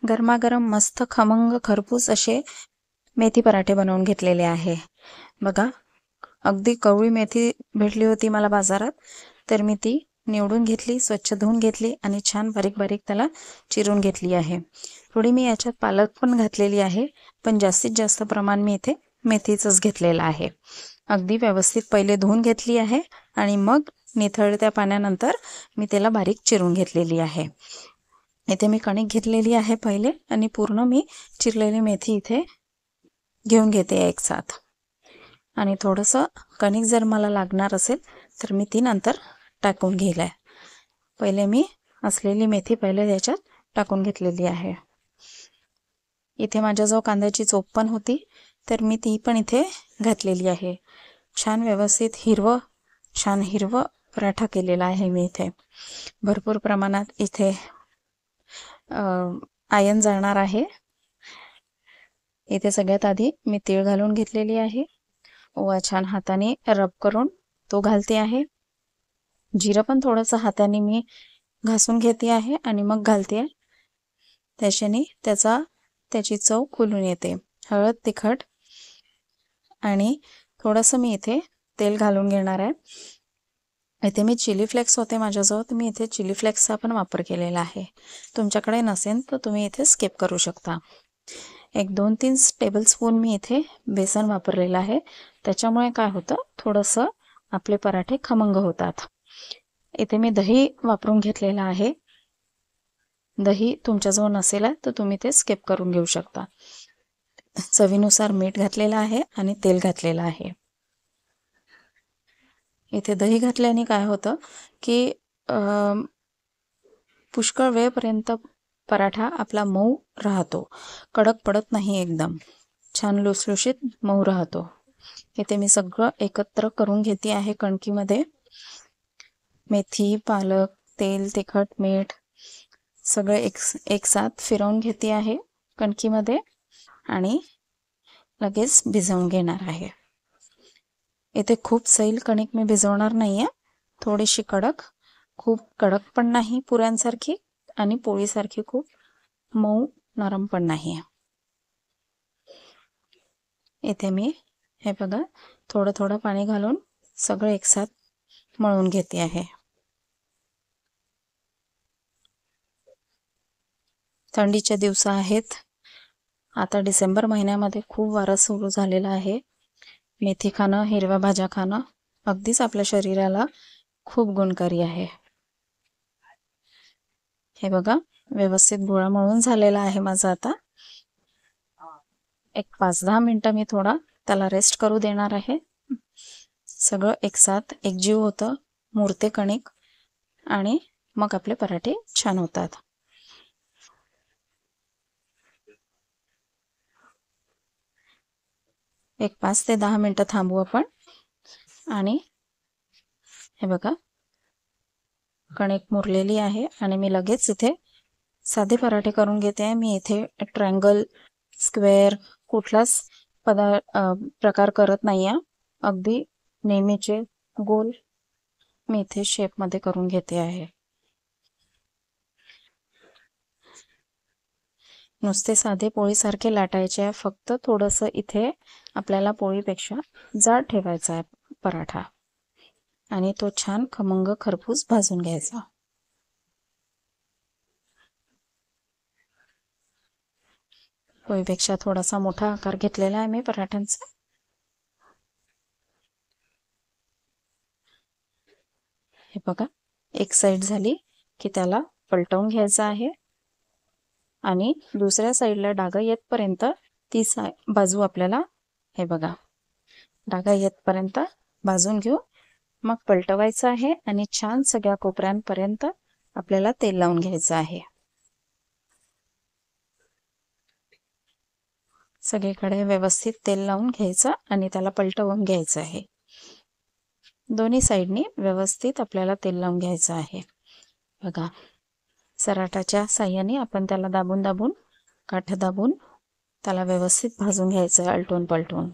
गरमागरम मस्त खमंग खरपूस असे मेथी पराठे बनवून घेतलेले आहे। बघा, अगदी कवळी मेथी भेटली होती मला बाजारात, तर मी ती निवडून घेतली, स्वच्छ धुवून घेतली आणि छान बारीक बारीक त्याला चिरून घेतली आहे। थोडी मी याच्यात पालक पण घातलेली आहे, पण जास्तीत जास्त प्रमाण मी इथे मेथीचंच घेतलेलं आहे। अगदी व्यवस्थित पहिले धुवून घेतली आहे आणि मग निथळत्या पाण्यानंतर मी त्याला बारीक चिरून घेतलेली आहे। इथे मी कणिक घेतलेली आहे पहिले आणि पूर्ण मी चिरलेली मेथी इथे घेऊन घेते एक साथ। आणि थोडंसं कणिक जर मला लागणार असेल तर मी ती नंतर टाकून घेईल। पहिले मी असलेली मेथी पहिले याच्यात टाकून घेतलेली आहे। इथे माझ्याजवळ कांद्याची चोप पण होती, तर मी ती पण इथे घातलेली आहे। छान व्यवस्थित छान हिरवं पराठा केलेला आहे मी इथे। भरपूर प्रमाणात इथे आयन जाणार आहे। इथे सगळ्यात आधी मी तीळ घालून घेतलेली आहे। ओवा छान हाताने रब करून तो घालते आहे। जिरं पण थोडंसं हाताने मी घासून घेते आहे आणि मग घालते। त्याच्याने त्याची चव खुलून येते। हळद, तिखट आणि थोडंसं मी इथे तेल घालून घेणार आहे। इथे मी चिली फ्लेक्स होते माझ्याजवळ, तर मी इथे चिली फ्लेक्सचा पण वापर केलेला आहे। तुमच्याकडे नसेल तर तुम्ही इथे स्किप करू शकता। एक 2-3 टेबलस्पून मी इथे बेसन वापरलेलं आहे। त्याच्यामुळे काय होतं, थोडंसं आपले पराठे खमंग होतात। इथे मी दही वापरून घेतलेलं आहे। दही तुमच्याजवळ नसेल तर तुम्ही ते स्किप करून घेऊ शकता। चवीनुसार मीठ घातलेलं आहे आणि तेल घातलेलं आहे। इथे दही घातल्याने काय होतं की पुष्कळ वेळपर्यंत पराठा आपला मऊ राहतो, कडक पडत नाही, एकदम छान लुसलुशीत मऊ राहतो। इथे मी सगळं एकत्र करून घेते आहे कणकीमध्ये। मेथी, पालक, तेल, तिखट, मीठ सगळं एक साथ फिरवून घेते आहे कणकीमध्ये आणि लगेच भिजवून घेणार आहे। इथे खूप सैल कणिक मी भिजवणार नाहीये, थोडीशी कडक, खूप कडक पण नाही पुऱ्यांसारखी आणि पोळीसारखी खूप मऊ नरम पण नाही। इथे मी हे बघा थोडं थोडं पाणी घालून सगळं एकसाथ मळून घेते आहे। थंडीचे दिवस आहेत, आता डिसेंबर महिन्यामध्ये खूप वारा सुरू झालेला आहे। मेथी खाणं, हिरव्या भाज्या खाणं अगदीच आपल्या शरीराला खूप गुणकारी आहे। हे बघा व्यवस्थित गोळा मळून झालेला आहे माझा। आता एक 5-10 मिनिटं मी थोडा त्याला रेस्ट करू देणार आहे। सगळं एकसाथ एकजीव होतं, मुरते कणिक आणि मग आपले पराठे छान होतात। एक 5 ते 10 मिनिटं थांबू आपण आणि हे बघा कणिक मुरलेली आहे आणि मी लगेच इथे साधे पराठे करून घेते आहे। मी इथे ट्रायंगल, स्क्वेअर कुठलाच प्रकार करत नाही आहे, अगदी नेहमीचे गोल मी इथे शेपमध्ये करून घेते आहे। नुसते साधे पोळीसारखे लाटायचे आहे, फक्त थोडंसं इथे आपल्याला पोळीपेक्षा जाड ठेवायचा आहे पराठा आणि तो छान खमंग खरपूस भाजून घ्यायचा। पोळीपेक्षा थोडासा मोठा आकार घेतलेला आहे मी पराठ्यांचा। हे बघा एक साइड झाली की त्याला पलटवून घ्यायचं आहे आणि दुसऱ्या साइडला डागा येतपर्यंत ती बाजू आपल्याला हे बघा डागा येतपर्यंत भाजून घेऊ, मग पलटवायचं आहे आणि छान सगळ्या कोपऱ्यांपर्यंत आपल्याला तेल लावून घ्यायचं आहे। सगळीकडे व्यवस्थित तेल लावून घ्यायचं आणि त्याला पलटवून घ्यायचं आहे। दोन्ही साइडनी व्यवस्थित आपल्याला तेल लावून घ्यायचं आहे। बघा सराटाच्या साहाय्याने आपण त्याला दाबून दाबून, काठ दाबून त्याला व्यवस्थित भाजून घ्यायचं आहे, आलटून पलटून।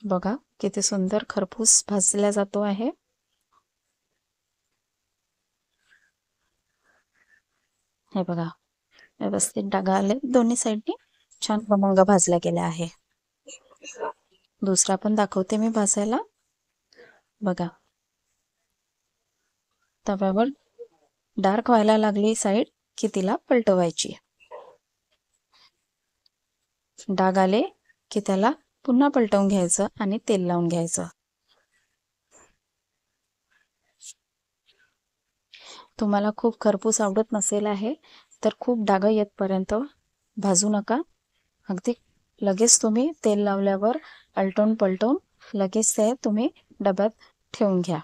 बघा किती सुंदर खरपूस भाजला जातो आहे। हे बघा, व्यवस्थित डागा आले, दोन्ही साईडनी छान खमंग भाजला गेला आहे. दुसरा पण दाखवते मी भाजायला. बघा, तव्यावर डार्क व्हायला लागली साईड की तिला पलटवायची. डाग आले की त्याला पुन्हा पलटवून घ्यायचं आणि तेल लावून घ्यायचं. तुम्हाला खूप खरपूस आवडत नसेल आहे तर खूप डाग येतपर्यंत भाजू नका. अगदी लगेच तुम्ही तेल लावल्यावर आलटून पलटून लगेच ते तुम्ही डब्यात ठेवून घ्या.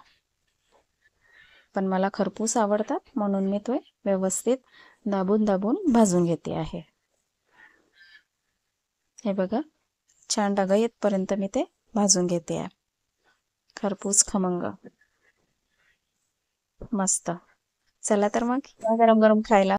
पण मला खरपूस आवडतात म्हणून मी ते व्यवस्थित दाबून दाबून भाजून घेते आहे. हे बघा, छान डाग येतपर्यंत मी ते भाजून घेते आहे. खरपूस खमंग मस्त. चला तर मग गरम गरम खायला.